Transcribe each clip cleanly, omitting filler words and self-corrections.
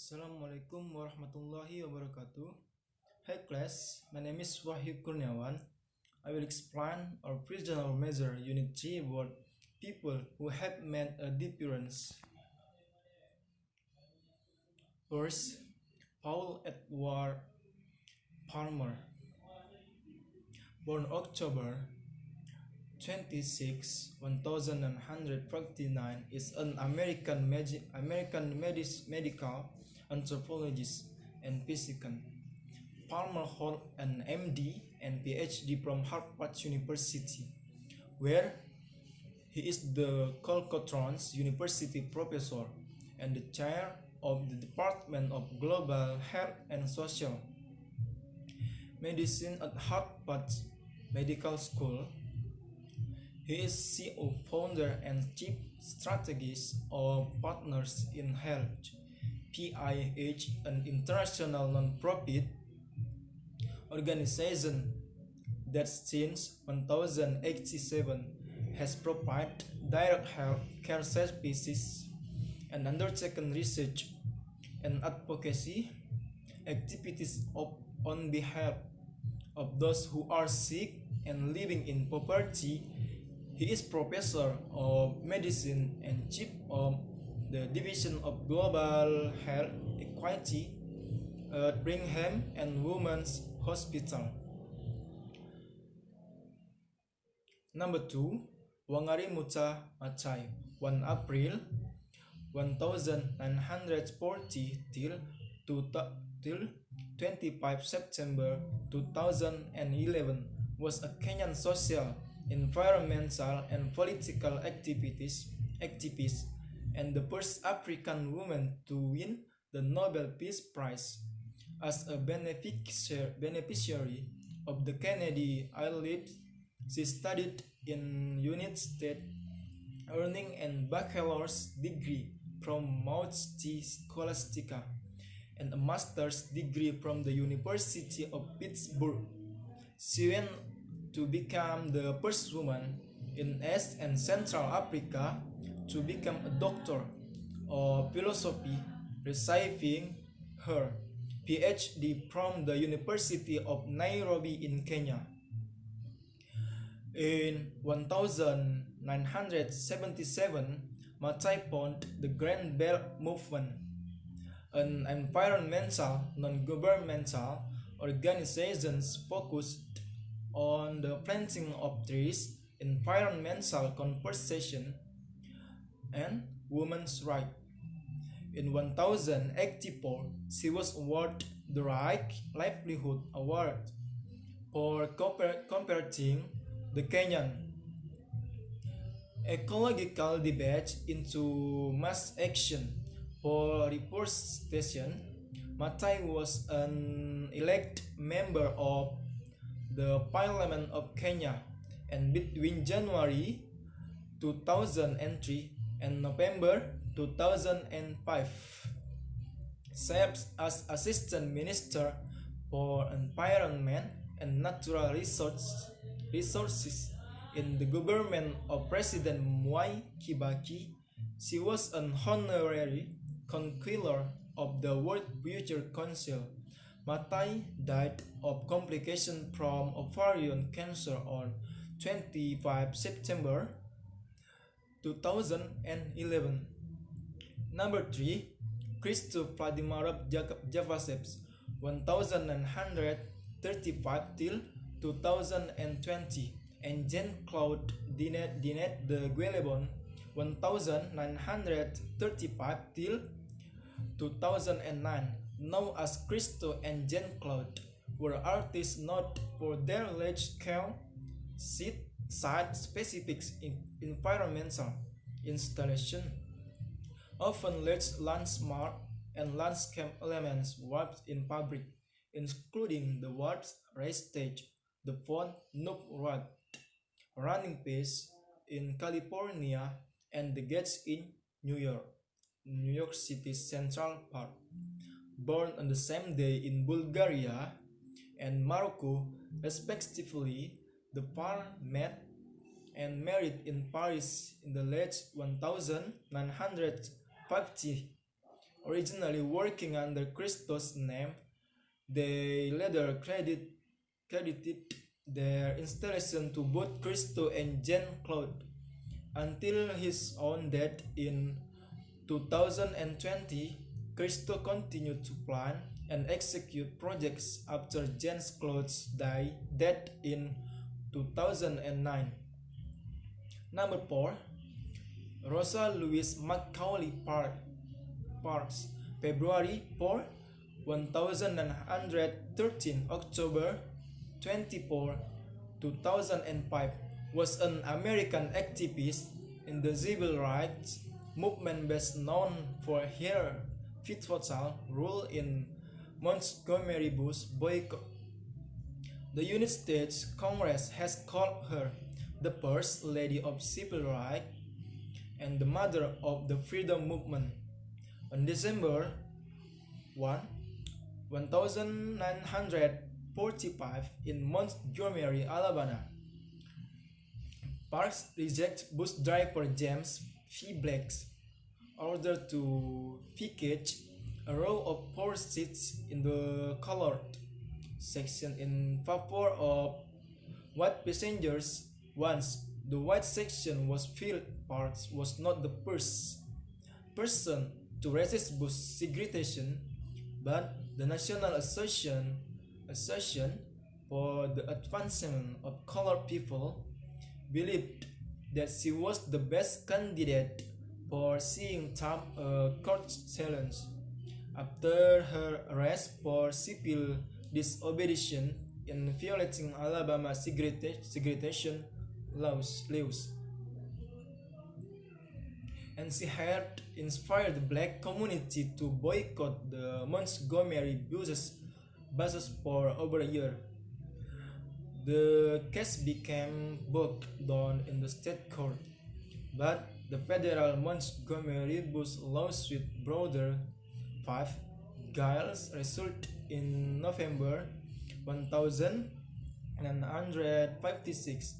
Assalamualaikum warahmatullahi wabarakatuh. Hi class, my name is Wahyu Kurniawan. I will explain our prisoner measure unit 3 about people who have made a difference. First, Paul Edward Palmer, born October 26, 1949, is an American medical anthropologist and physician. Palmer holds an MD and PhD from Harvard University, where he is the Colquhoun University professor and the chair of the Department of Global Health and Social Medicine at Harvard Medical School. He is CEO, founder, and chief strategist of Partners in Health, PIH, an international non-profit organization that since 1087 has provided direct health care services and undertaken research and advocacy activities on behalf of those who are sick and living in poverty. He is professor of medicine and chief of the Division of Global Health Equity at Brigham and Women's Hospital. Number 2, Wangari Maathai Maathai, 1 April 1940 till 25 September 2011, was a Kenyan social, environmental, and political activist and the first African woman to win the Nobel Peace Prize. As a beneficiary of the Kennedy Elite, she studied in United States, earning a bachelor's degree from Mount T. Scholastica and a master's degree from the University of Pittsburgh. She went to become the first woman in East and Central Africa to become a doctor of philosophy, receiving her PhD from the University of Nairobi in Kenya. In 1977, Maathai founded the Green Belt Movement, an environmental, non-governmental organization focused on the planting of trees, environmental conservation, and women's rights. In 1084, she was awarded the Right Livelihood Award for converting the Kenyan ecological debate into mass action for reforestation. Maathai was an elected member of the Parliament of Kenya, and between January 2003 and November 2005 served as Assistant Minister for Environment and Natural Resources in the government of President Mwai Kibaki. She was an honorary conqueror of the World Future Council. Maathai died of complications from ovarian cancer on 25 September 2011. Number 3, Christoph Vladimirov Javasev, 1935 till 2020, and Jean-Claude Dinet de Guillebon, 1935 till 2009, known as Christo and Jean-Claude, were artists noted for their large-scale, site-specific environmental installation, often large landmark and landscape elements warped in fabric, including the warped race stage, the Von Nook Road, running pace in California, and the gates in New York City's Central Park. Born on the same day in Bulgaria and Morocco, respectively, the pair met and married in Paris in the late 1950. Originally working under Christo's name, they later credited their installation to both Christo and Jean-Claude until his own death in 2020. Christo continued to plan and execute projects after Jean-Claude's death in 2009. Number 4. Rosa Louise Macaulay Parks, February 4, 1913, October 24, 2005, was an American activist in the civil rights movement best known for her pivotal role in Montgomery Bush boycott. The United States Congress has called her the First Lady of Civil Rights and the Mother of the Freedom Movement. On December 1, 1945, in Montgomery, Alabama, Parks rejected Bush driver James P. Blake's order to vacate a row of 4 seats in the colored section in favor of white passengers. Once the white section was filled, Parks was not the first person to resist Bush segregation, but the National Association for the Advancement of Colored People believed that she was the best candidate for seeing Trump a court challenge. After her arrest for civil disobedience in violating Alabama segregation laws, and she had inspired the black community to boycott the Montgomery buses for over a year. The case became bogged down in the state court, but the federal Montgomery bus lawsuit brought 5 Giles result in November 1956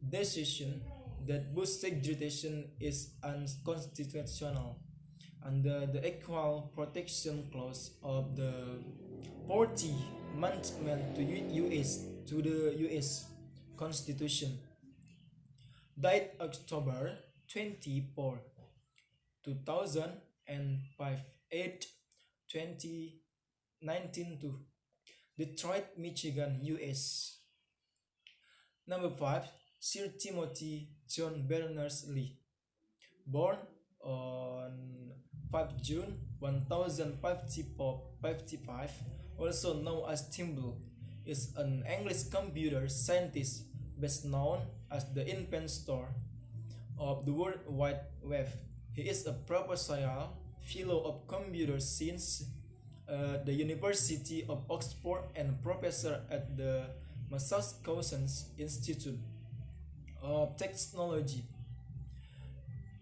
decision that Bush segregation is unconstitutional under the Equal Protection Clause of the 40th Amendment to the U.S. Constitution. Died October 24, 2005, aged 19 to Detroit, Michigan, U.S. Number 5. Sir Timothy John Berners-Lee, born on 5 June 1055, also known as Timble, is an English computer scientist best known as the inventor of the World Wide Web. He is a professorial fellow of computer science at the University of Oxford and professor at the Massachusetts Institute of Technology.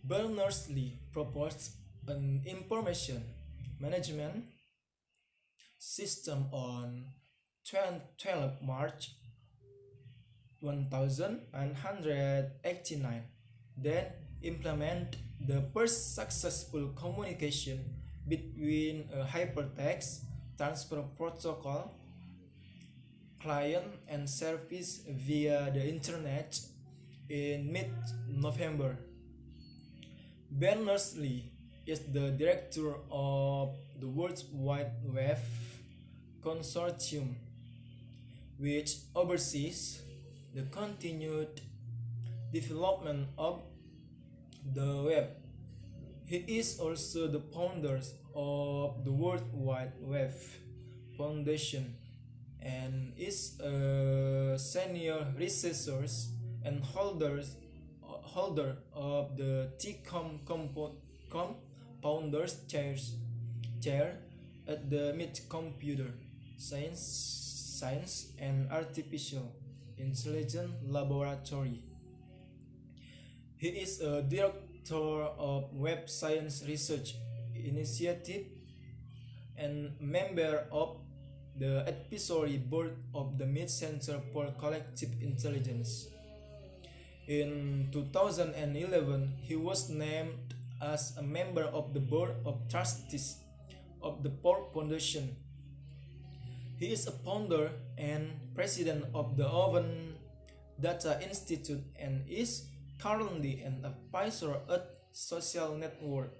Berners-Lee proposed an information management system on 12 March 1989, then implement the first successful communication between a hypertext transfer protocol client and service via the internet in mid-November. Berners-Lee is the director of the World Wide Web Consortium, which oversees the continued development of the web. He is also the founder of the World Wide Web Foundation and is a senior researcher and holder of the Founders Chair at the MIT Computer Science and Artificial Intelligence Laboratory. He is a director of Web Science Research Initiative and member of the advisory board of the MIT Center for Collective Intelligence. In 2011, he was named as a member of the Board of Trustees of the Pork Foundation. He is a founder and president of the Open Data Institute and is currently an advisor at Social Network.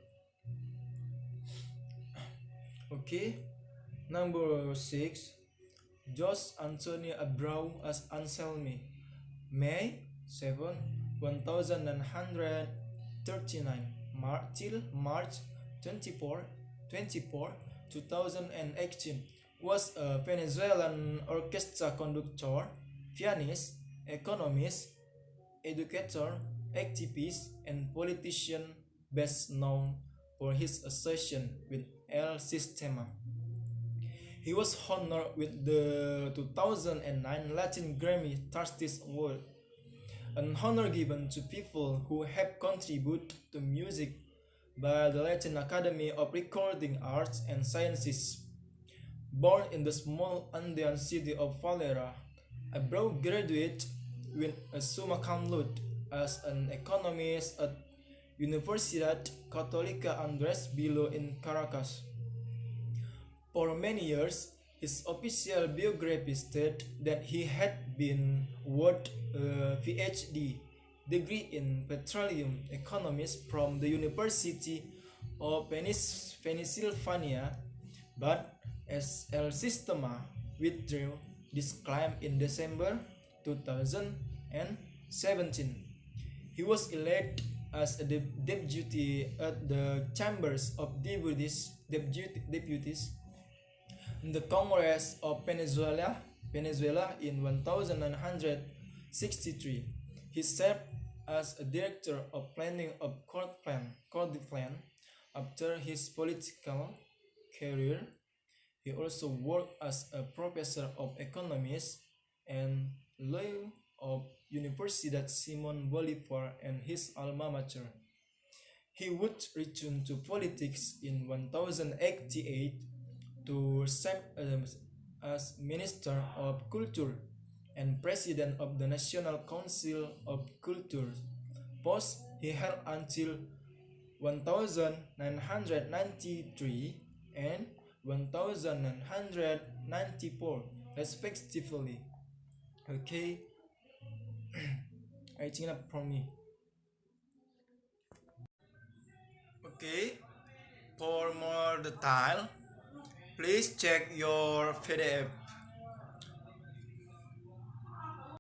Okay, number 6. Jose Antonio Abreu as Anselmi, May 7, 1939, till March 24, 2018, was a Venezuelan orchestra conductor, pianist, economist, educator, activist, and politician best known for his association with El Sistema. He was honored with the 2009 Latin Grammy Artist Award, an honor given to people who have contributed to music by the Latin Academy of Recording Arts and Sciences. Born in the small Andean city of Valera, Abreu graduated with a summa cum laude as an economist at Universidad Católica Andrés Bello in Caracas. For many years, his official biography stated that he had been awarded a PhD degree in petroleum economics from the University of Pennsylvania, but as El Sistema withdrew this claim in December 2017, he was elected as a deputy at the Chambers of Deputies in the Congress of Venezuela in 1963. He served as a director of planning of Cordiflan. After his political career, he also worked as a professor of economics and law of Universidad Simon Bolivar and his alma mater. He would return to politics in 1088 to serve as Minister of Culture and President of the National Council of Culture, post he held until 1993 and 1994 respectively. Okay, I think that from me. Okay, for more detail, please check your PDF.